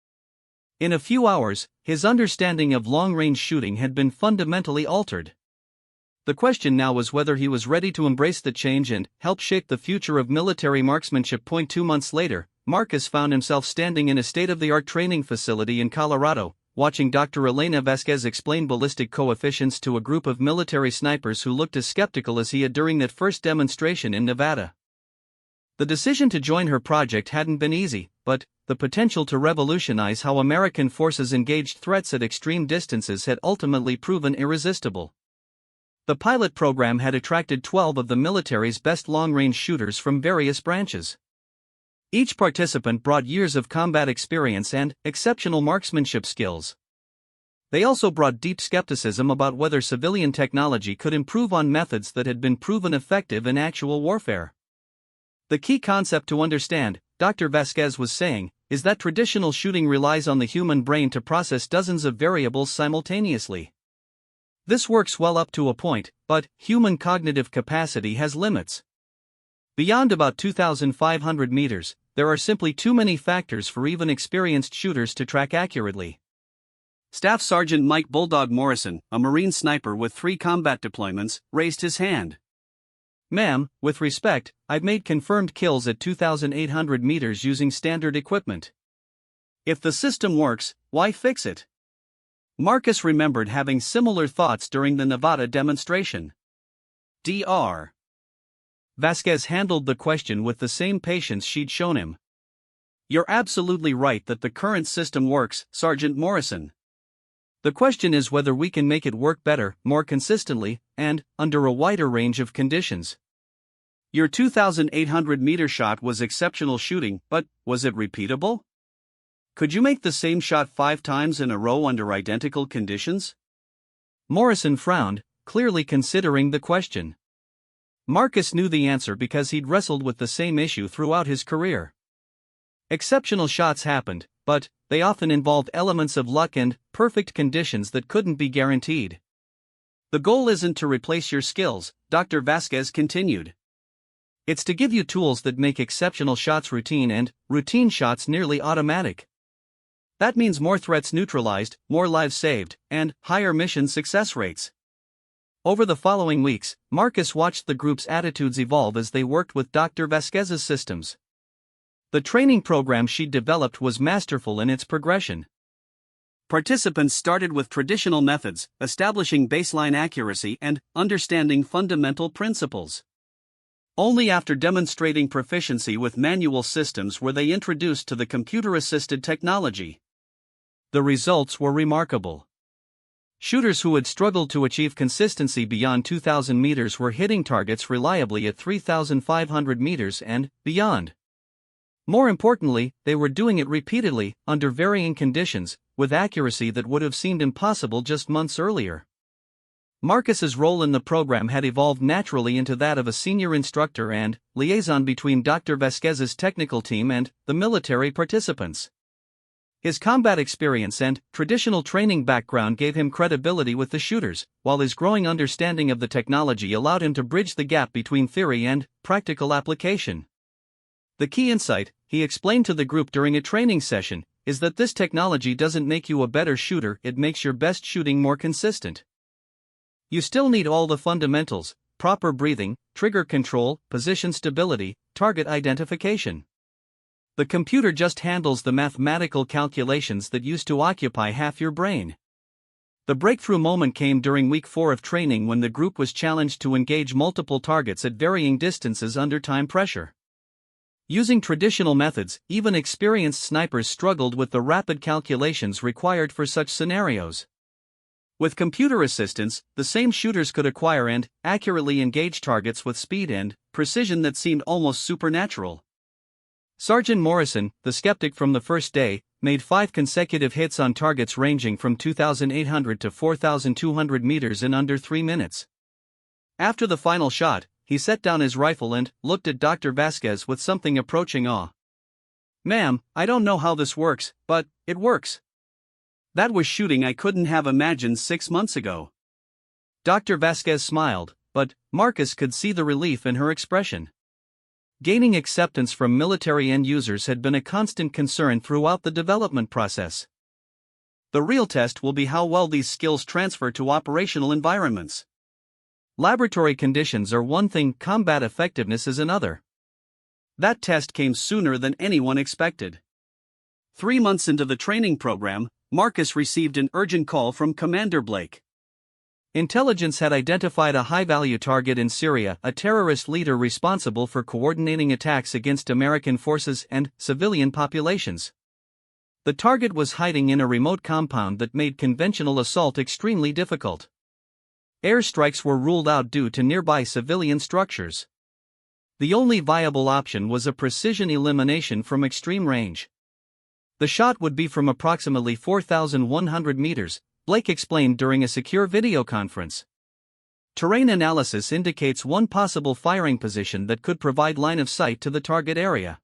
In a few hours, his understanding of long-range shooting had been fundamentally altered. The question now was whether he was ready to embrace the change and help shape the future of military marksmanship. 2 months later, Marcus found himself standing in a state-of-the-art training facility in Colorado, watching Dr. Elena Vasquez explain ballistic coefficients to a group of military snipers who looked as skeptical as he had during that first demonstration in Nevada. The decision to join her project hadn't been easy, but the potential to revolutionize how American forces engaged threats at extreme distances had ultimately proven irresistible. The pilot program had attracted 12 of the military's best long-range shooters from various branches. Each participant brought years of combat experience and exceptional marksmanship skills. They also brought deep skepticism about whether civilian technology could improve on methods that had been proven effective in actual warfare. "The key concept to understand," Dr. Vasquez was saying, "is that traditional shooting relies on the human brain to process dozens of variables simultaneously. This works well up to a point, but human cognitive capacity has limits. Beyond about 2,500 meters, there are simply too many factors for even experienced shooters to track accurately." Staff Sergeant Mike Bulldog Morrison, a Marine sniper with 3 combat deployments, raised his hand. "Ma'am, with respect, I've made confirmed kills at 2,800 meters using standard equipment. If the system works, why fix it?" Marcus remembered having similar thoughts during the Nevada demonstration. Dr. Vasquez handled the question with the same patience she'd shown him. "You're absolutely right that the current system works, Sergeant Morrison. The question is whether we can make it work better, more consistently, and under a wider range of conditions. Your 2,800-meter shot was exceptional shooting, but was it repeatable? Could you make the same shot 5 times in a row under identical conditions?" Morrison frowned, clearly considering the question. Marcus knew the answer because he'd wrestled with the same issue throughout his career. Exceptional shots happened, but they often involved elements of luck and perfect conditions that couldn't be guaranteed. "The goal isn't to replace your skills," Dr. Vasquez continued. "It's to give you tools that make exceptional shots routine and routine shots nearly automatic. That means more threats neutralized, more lives saved, and higher mission success rates." Over the following weeks, Marcus watched the group's attitudes evolve as they worked with Dr. Vasquez's systems. The training program she'd developed was masterful in its progression. Participants started with traditional methods, establishing baseline accuracy and understanding fundamental principles. Only after demonstrating proficiency with manual systems were they introduced to the computer-assisted technology. The results were remarkable. Shooters who had struggled to achieve consistency beyond 2,000 meters were hitting targets reliably at 3,500 meters and beyond. More importantly, they were doing it repeatedly, under varying conditions, with accuracy that would have seemed impossible just months earlier. Marcus's role in the program had evolved naturally into that of a senior instructor and liaison between Dr. Vasquez's technical team and the military participants. His combat experience and traditional training background gave him credibility with the shooters, while his growing understanding of the technology allowed him to bridge the gap between theory and practical application. "The key insight," he explained to the group during a training session, "is that this technology doesn't make you a better shooter, it makes your best shooting more consistent. You still need all the fundamentals: proper breathing, trigger control, position stability, target identification. The computer just handles the mathematical calculations that used to occupy half your brain." The breakthrough moment came during week 4 of training when the group was challenged to engage multiple targets at varying distances under time pressure. Using traditional methods, even experienced snipers struggled with the rapid calculations required for such scenarios. With computer assistance, the same shooters could acquire and accurately engage targets with speed and precision that seemed almost supernatural. Sergeant Morrison, the skeptic from the first day, made 5 consecutive hits on targets ranging from 2,800 to 4,200 meters in under 3 minutes. After the final shot, he set down his rifle and looked at Dr. Vasquez with something approaching awe. "Ma'am, I don't know how this works, but it works. That was shooting I couldn't have imagined 6 months ago." Dr. Vasquez smiled, but Marcus could see the relief in her expression. Gaining acceptance from military end users had been a constant concern throughout the development process. The real test will be how well these skills transfer to operational environments. Laboratory conditions are one thing, combat effectiveness is another. That test came sooner than anyone expected. 3 months into the training program, Marcus received an urgent call from Commander Blake. Intelligence had identified a high-value target in Syria, a terrorist leader responsible for coordinating attacks against American forces and civilian populations. The target was hiding in a remote compound that made conventional assault extremely difficult. Airstrikes were ruled out due to nearby civilian structures. The only viable option was a precision elimination from extreme range. The shot would be from approximately 4,100 meters, Blake explained during a secure video conference. Terrain analysis indicates one possible firing position that could provide line of sight to the target area.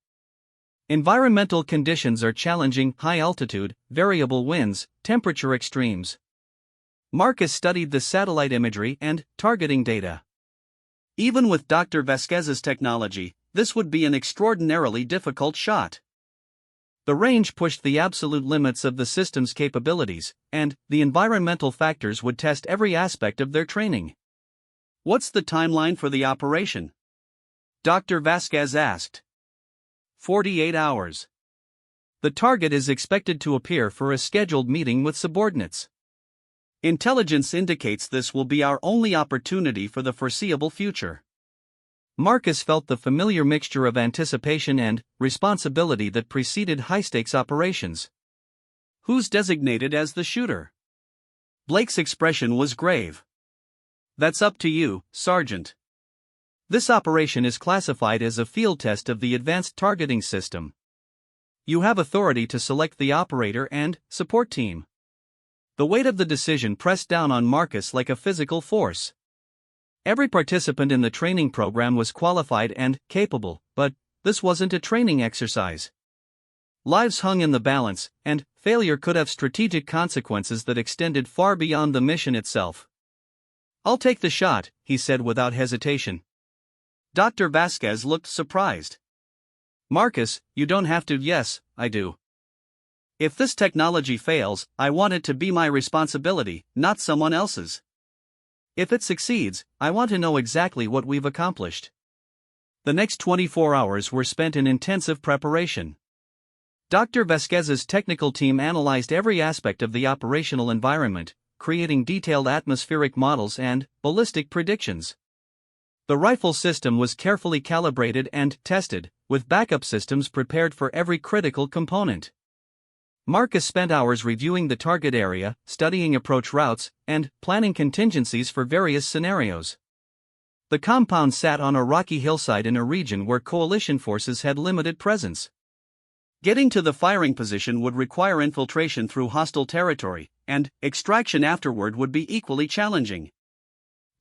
Environmental conditions are challenging: high altitude, variable winds, temperature extremes. Marcus studied the satellite imagery and targeting data. Even with Dr. Vasquez's technology, this would be an extraordinarily difficult shot. The range pushed the absolute limits of the system's capabilities, and the environmental factors would test every aspect of their training. "What's the timeline for the operation?" Dr. Vasquez asked. 48 hours. The target is expected to appear for a scheduled meeting with subordinates. Intelligence indicates this will be our only opportunity for the foreseeable future. Marcus felt the familiar mixture of anticipation and responsibility that preceded high-stakes operations. "Who's designated as the shooter?" Blake's expression was grave. "That's up to you, Sergeant. This operation is classified as a field test of the advanced targeting system. You have authority to select the operator and support team." The weight of the decision pressed down on Marcus like a physical force. Every participant in the training program was qualified and capable, but this wasn't a training exercise. Lives hung in the balance, and failure could have strategic consequences that extended far beyond the mission itself. "I'll take the shot," he said without hesitation. Dr. Vasquez looked surprised. "Marcus, you don't have to." "Yes, I do. If this technology fails, I want it to be my responsibility, not someone else's. If it succeeds, I want to know exactly what we've accomplished." The next 24 hours were spent in intensive preparation. Dr. Vasquez's technical team analyzed every aspect of the operational environment, creating detailed atmospheric models and ballistic predictions. The rifle system was carefully calibrated and tested, with backup systems prepared for every critical component. Marcus spent hours reviewing the target area, studying approach routes, and planning contingencies for various scenarios. The compound sat on a rocky hillside in a region where coalition forces had limited presence. Getting to the firing position would require infiltration through hostile territory, and extraction afterward would be equally challenging.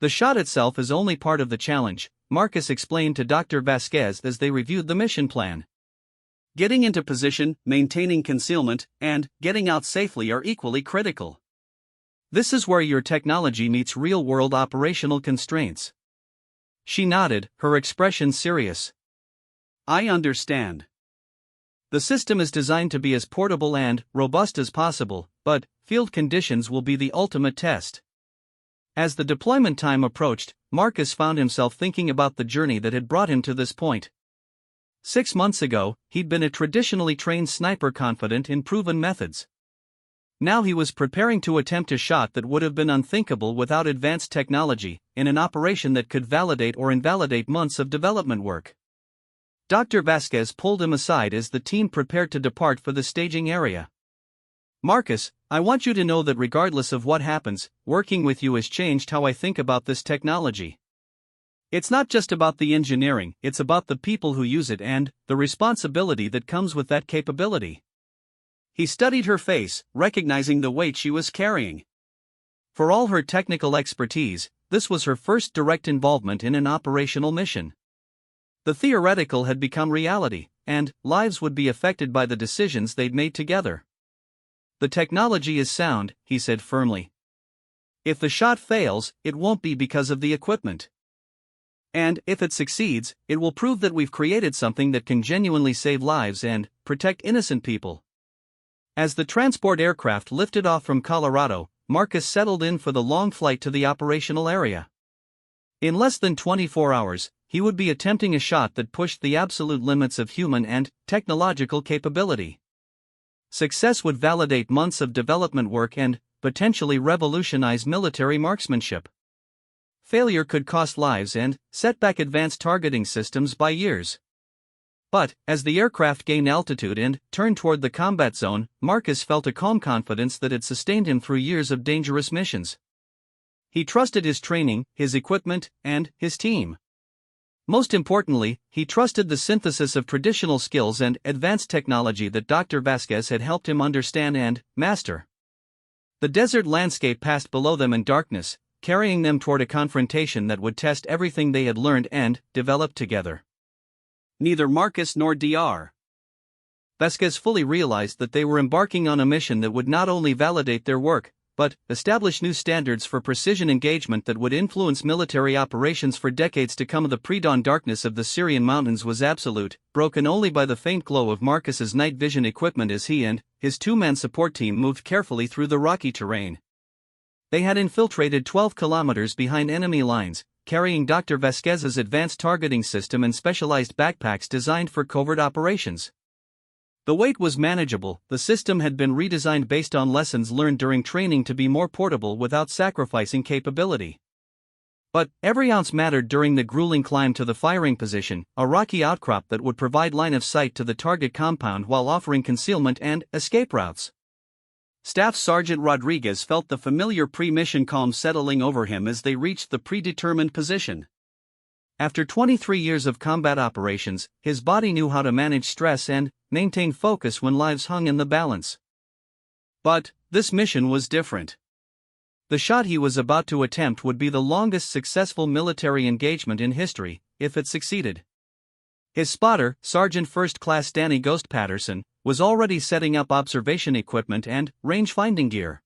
"The shot itself is only part of the challenge," Marcus explained to Dr. Vasquez as they reviewed the mission plan. "Getting into position, maintaining concealment, and getting out safely are equally critical. This is where your technology meets real-world operational constraints." She nodded, her expression serious. "I understand. The system is designed to be as portable and robust as possible, but field conditions will be the ultimate test." As the deployment time approached, Marcus found himself thinking about the journey that had brought him to this point. 6 months ago, he'd been a traditionally trained sniper confident in proven methods. Now he was preparing to attempt a shot that would have been unthinkable without advanced technology, in an operation that could validate or invalidate months of development work. Dr. Vasquez pulled him aside as the team prepared to depart for the staging area. "Marcus, I want you to know that regardless of what happens, working with you has changed how I think about this technology. It's not just about the engineering, it's about the people who use it and the responsibility that comes with that capability. He studied her face, recognizing the weight she was carrying. For all her technical expertise, this was her first direct involvement in an operational mission. The theoretical had become reality, and lives would be affected by the decisions they'd made together. The technology is sound, he said firmly. If the shot fails, it won't be because of the equipment. And if it succeeds, it will prove that we've created something that can genuinely save lives and protect innocent people. As the transport aircraft lifted off from Colorado, Marcus settled in for the long flight to the operational area. In less than 24 hours, he would be attempting a shot that pushed the absolute limits of human and technological capability. Success would validate months of development work and potentially revolutionize military marksmanship. Failure could cost lives and set back advanced targeting systems by years. But, as the aircraft gained altitude and turned toward the combat zone, Marcus felt a calm confidence that had sustained him through years of dangerous missions. He trusted his training, his equipment, and his team. Most importantly, he trusted the synthesis of traditional skills and advanced technology that Dr. Vasquez had helped him understand and master. The desert landscape passed below them in darkness, carrying them toward a confrontation that would test everything they had learned and developed together. Neither Marcus nor Dr. Vasquez fully realized that they were embarking on a mission that would not only validate their work, but establish new standards for precision engagement that would influence military operations for decades to come. The pre-dawn darkness of the Syrian mountains was absolute, broken only by the faint glow of Marcus's night vision equipment as he and his two-man support team moved carefully through the rocky terrain. They had infiltrated 12 kilometers behind enemy lines, carrying Dr. Vasquez's advanced targeting system and specialized backpacks designed for covert operations. The weight was manageable. The system had been redesigned based on lessons learned during training to be more portable without sacrificing capability. But every ounce mattered during the grueling climb to the firing position, a rocky outcrop that would provide line of sight to the target compound while offering concealment and escape routes. Staff Sergeant Rodriguez felt the familiar pre-mission calm settling over him as they reached the predetermined position. After 23 years of combat operations, his body knew how to manage stress and maintain focus when lives hung in the balance. But this mission was different. The shot he was about to attempt would be the longest successful military engagement in history, if it succeeded. His spotter, Sergeant First Class Danny "Ghost" Patterson, was already setting up observation equipment and range-finding gear.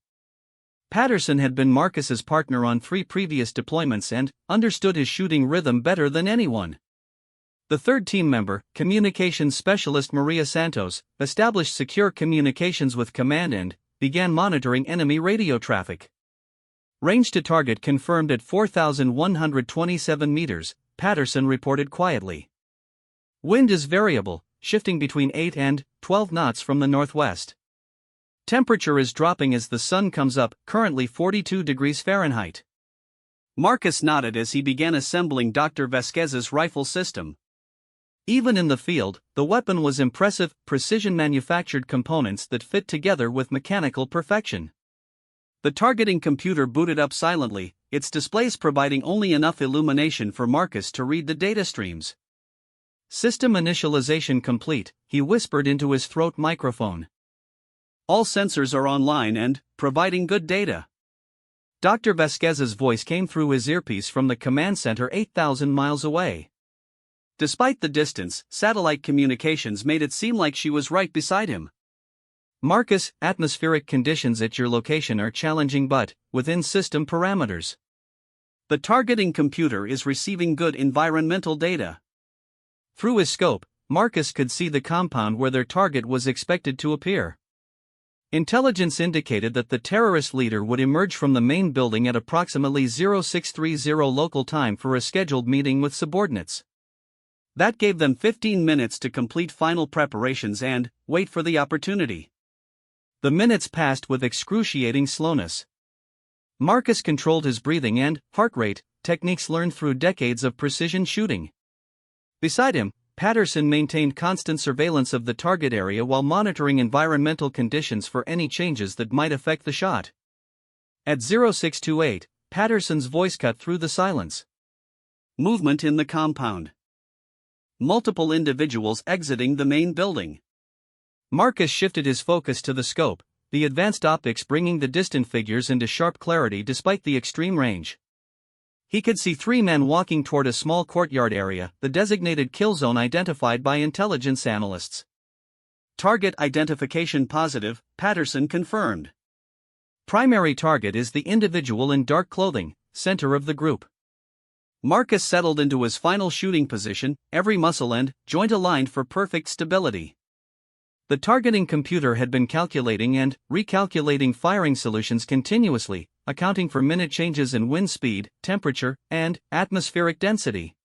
Patterson had been Marcus's partner on 3 previous deployments and understood his shooting rhythm better than anyone. The third team member, communications specialist Maria Santos, established secure communications with command and began monitoring enemy radio traffic. Range to target confirmed at 4,127 meters, Patterson reported quietly. Wind is variable, shifting between 8 and 12 knots from the northwest. Temperature is dropping as the sun comes up, currently 42 degrees Fahrenheit. Marcus nodded as he began assembling Dr. Vasquez's rifle system. Even in the field, the weapon was impressive, precision-manufactured components that fit together with mechanical perfection. The targeting computer booted up silently, its displays providing only enough illumination for Marcus to read the data streams. System initialization complete, he whispered into his throat microphone. All sensors are online and providing good data. Dr. Vasquez's voice came through his earpiece from the command center 8,000 miles away. Despite the distance, satellite communications made it seem like she was right beside him. Marcus, atmospheric conditions at your location are challenging but within system parameters. The targeting computer is receiving good environmental data. Through his scope, Marcus could see the compound where their target was expected to appear. Intelligence indicated that the terrorist leader would emerge from the main building at approximately 0630 local time for a scheduled meeting with subordinates. That gave them 15 minutes to complete final preparations and wait for the opportunity. The minutes passed with excruciating slowness. Marcus controlled his breathing and heart rate, techniques learned through decades of precision shooting. Beside him, Patterson maintained constant surveillance of the target area while monitoring environmental conditions for any changes that might affect the shot. At 0628, Patterson's voice cut through the silence. Movement in the compound. Multiple individuals exiting the main building. Marcus shifted his focus to the scope, the advanced optics bringing the distant figures into sharp clarity despite the extreme range. He could see 3 men walking toward a small courtyard area, the designated kill zone identified by intelligence analysts. Target identification positive, Patterson confirmed. Primary target is the individual in dark clothing, center of the group. Marcus settled into his final shooting position, every muscle and joint aligned for perfect stability. The targeting computer had been calculating and recalculating firing solutions continuously, accounting for minute changes in wind speed, temperature, and atmospheric density.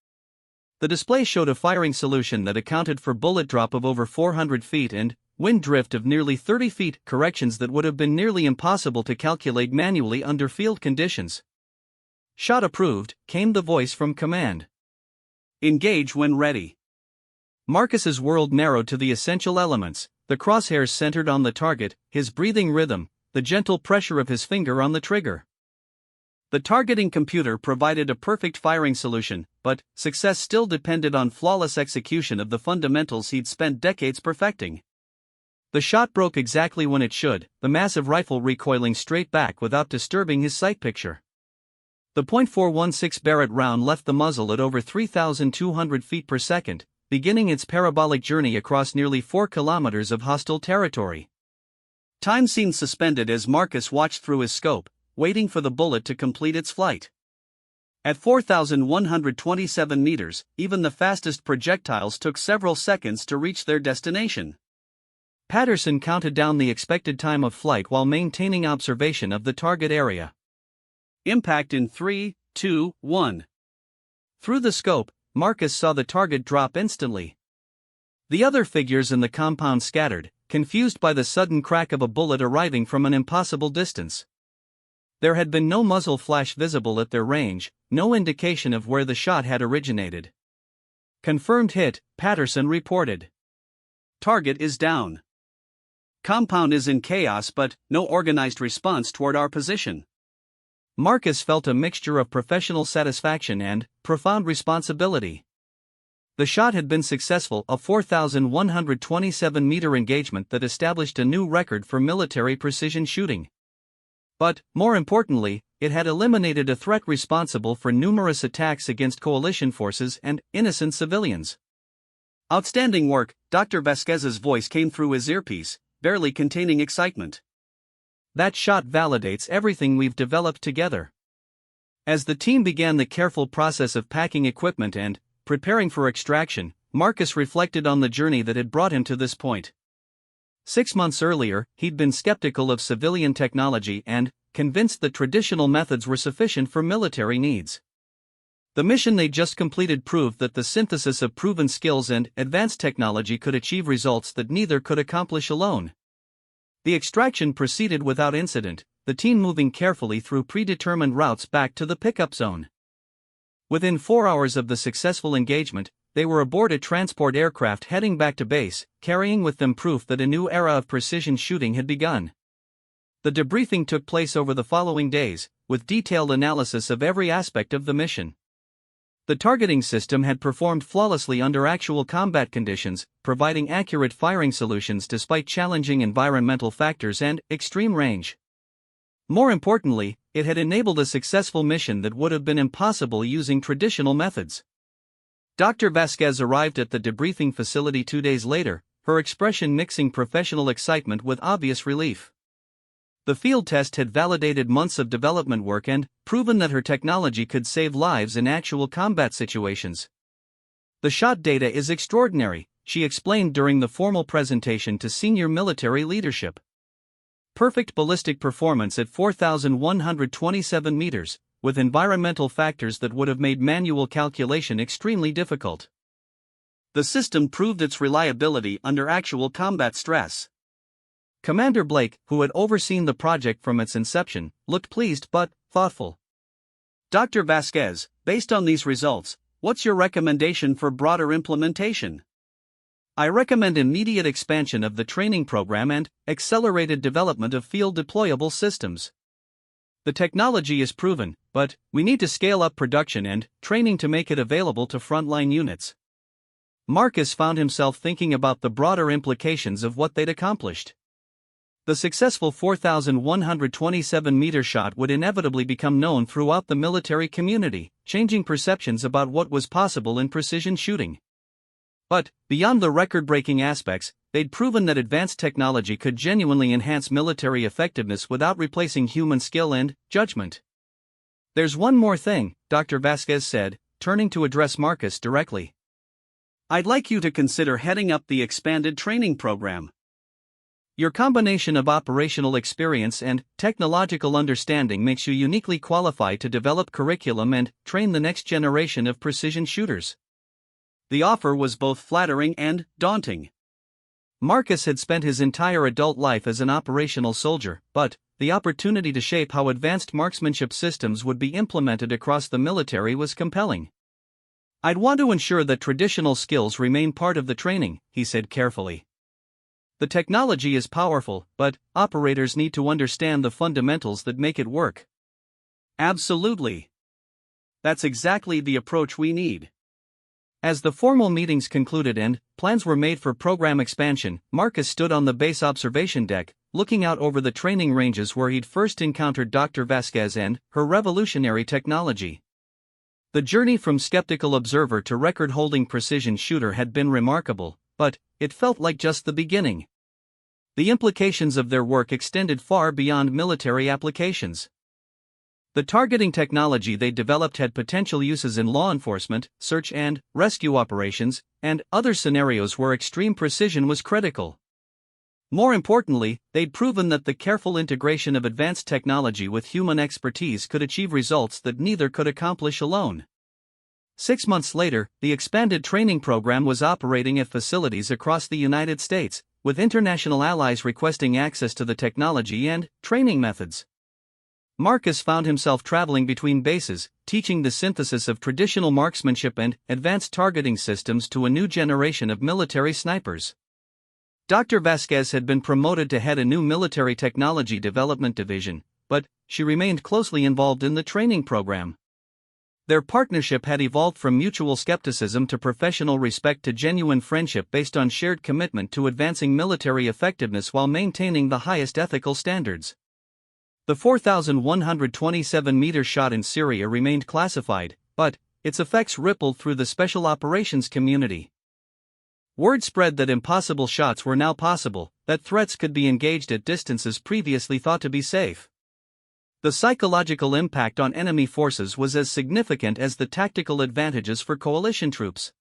The display showed a firing solution that accounted for bullet drop of over 400 feet and wind drift of nearly 30 feet, corrections that would have been nearly impossible to calculate manually under field conditions. Shot approved, came the voice from command. Engage when ready. Marcus's world narrowed to the essential elements, the crosshairs centered on the target, his breathing rhythm, the gentle pressure of his finger on the trigger. The targeting computer provided a perfect firing solution, but success still depended on flawless execution of the fundamentals he'd spent decades perfecting. The shot broke exactly when it should, the massive rifle recoiling straight back without disturbing his sight picture. The .416 Barrett round left the muzzle at over 3,200 feet per second, beginning its parabolic journey across nearly 4 kilometers of hostile territory. Time seemed suspended as Marcus watched through his scope, waiting for the bullet to complete its flight. At 4,127 meters, even the fastest projectiles took several seconds to reach their destination. Patterson counted down the expected time of flight while maintaining observation of the target area. Impact in 3, 2, 1. Through the scope, Marcus saw the target drop instantly. The other figures in the compound scattered, confused by the sudden crack of a bullet arriving from an impossible distance. There had been no muzzle flash visible at their range, no indication of where the shot had originated. Confirmed hit, Patterson reported. Target is down. Compound is in chaos but no organized response toward our position. Marcus felt a mixture of professional satisfaction and profound responsibility. The shot had been successful, a 4,127-meter engagement that established a new record for military precision shooting. But, more importantly, it had eliminated a threat responsible for numerous attacks against coalition forces and innocent civilians. Outstanding work, Dr. Vasquez's voice came through his earpiece, barely containing excitement. That shot validates everything we've developed together. As the team began the careful process of packing equipment and preparing for extraction, Marcus reflected on the journey that had brought him to this point. 6 months earlier, he'd been skeptical of civilian technology and convinced that traditional methods were sufficient for military needs. The mission they'd just completed proved that the synthesis of proven skills and advanced technology could achieve results that neither could accomplish alone. The extraction proceeded without incident, the team moving carefully through predetermined routes back to the pickup zone. Within 4 hours of the successful engagement, they were aboard a transport aircraft heading back to base, carrying with them proof that a new era of precision shooting had begun. The debriefing took place over the following days, with detailed analysis of every aspect of the mission. The targeting system had performed flawlessly under actual combat conditions, providing accurate firing solutions despite challenging environmental factors and extreme range. More importantly, it had enabled a successful mission that would have been impossible using traditional methods. Dr. Vasquez arrived at the debriefing facility 2 days later, her expression mixing professional excitement with obvious relief. The field test had validated months of development work and proven that her technology could save lives in actual combat situations. The shot data is extraordinary, she explained during the formal presentation to senior military leadership. Perfect ballistic performance at 4,127 meters, with environmental factors that would have made manual calculation extremely difficult. The system proved its reliability under actual combat stress. Commander Blake, who had overseen the project from its inception, looked pleased but thoughtful. Dr. Vasquez, based on these results, what's your recommendation for broader implementation? I recommend immediate expansion of the training program and accelerated development of field deployable systems. The technology is proven, but we need to scale up production and training to make it available to frontline units. Marcus found himself thinking about the broader implications of what they'd accomplished. The successful 4,127-meter shot would inevitably become known throughout the military community, changing perceptions about what was possible in precision shooting. But, beyond the record-breaking aspects, they'd proven that advanced technology could genuinely enhance military effectiveness without replacing human skill and judgment. "There's one more thing," Dr. Vasquez said, turning to address Marcus directly. "I'd like you to consider heading up the expanded training program. Your combination of operational experience and technological understanding makes you uniquely qualified to develop curriculum and train the next generation of precision shooters." The offer was both flattering and daunting. Marcus had spent his entire adult life as an operational soldier, but the opportunity to shape how advanced marksmanship systems would be implemented across the military was compelling. "I'd want to ensure that traditional skills remain part of the training," he said carefully. "The technology is powerful, but operators need to understand the fundamentals that make it work." "Absolutely. That's exactly the approach we need." As the formal meetings concluded and plans were made for program expansion, Marcus stood on the base observation deck, looking out over the training ranges where he'd first encountered Dr. Vasquez and her revolutionary technology. The journey from skeptical observer to record-holding precision shooter had been remarkable, but it felt like just the beginning. The implications of their work extended far beyond military applications. The targeting technology they developed had potential uses in law enforcement, search and rescue operations, and other scenarios where extreme precision was critical. More importantly, they'd proven that the careful integration of advanced technology with human expertise could achieve results that neither could accomplish alone. 6 months later, the expanded training program was operating at facilities across the United States, with international allies requesting access to the technology and training methods. Marcus found himself traveling between bases, teaching the synthesis of traditional marksmanship and advanced targeting systems to a new generation of military snipers. Dr. Vasquez had been promoted to head a new military technology development division, but she remained closely involved in the training program. Their partnership had evolved from mutual skepticism to professional respect to genuine friendship based on shared commitment to advancing military effectiveness while maintaining the highest ethical standards. The 4,127-meter shot in Syria remained classified, but its effects rippled through the special operations community. Word spread that impossible shots were now possible, that threats could be engaged at distances previously thought to be safe. The psychological impact on enemy forces was as significant as the tactical advantages for coalition troops.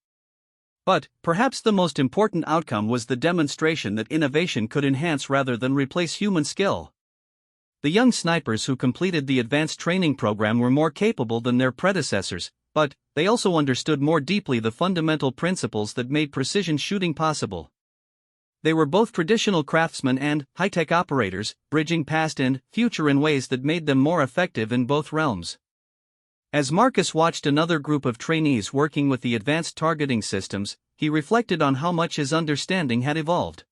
But perhaps the most important outcome was the demonstration that innovation could enhance rather than replace human skill. The young snipers who completed the advanced training program were more capable than their predecessors, but they also understood more deeply the fundamental principles that made precision shooting possible. They were both traditional craftsmen and high-tech operators, bridging past and future in ways that made them more effective in both realms. As Marcus watched another group of trainees working with the advanced targeting systems, he reflected on how much his understanding had evolved.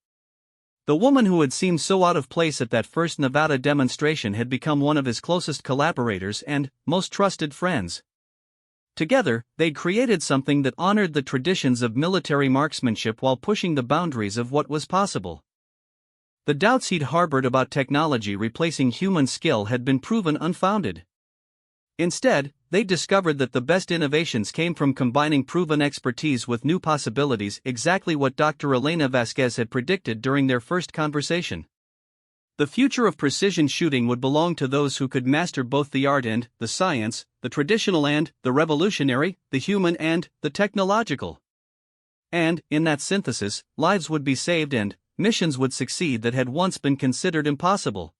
The woman who had seemed so out of place at that first Nevada demonstration had become one of his closest collaborators and most trusted friends. Together, they'd created something that honored the traditions of military marksmanship while pushing the boundaries of what was possible. The doubts he'd harbored about technology replacing human skill had been proven unfounded. Instead, they'd discovered that the best innovations came from combining proven expertise with new possibilities, exactly what Dr. Elena Vasquez had predicted during their first conversation. The future of precision shooting would belong to those who could master both the art and the science, the traditional and the revolutionary, the human and the technological. And, in that synthesis, lives would be saved and missions would succeed that had once been considered impossible.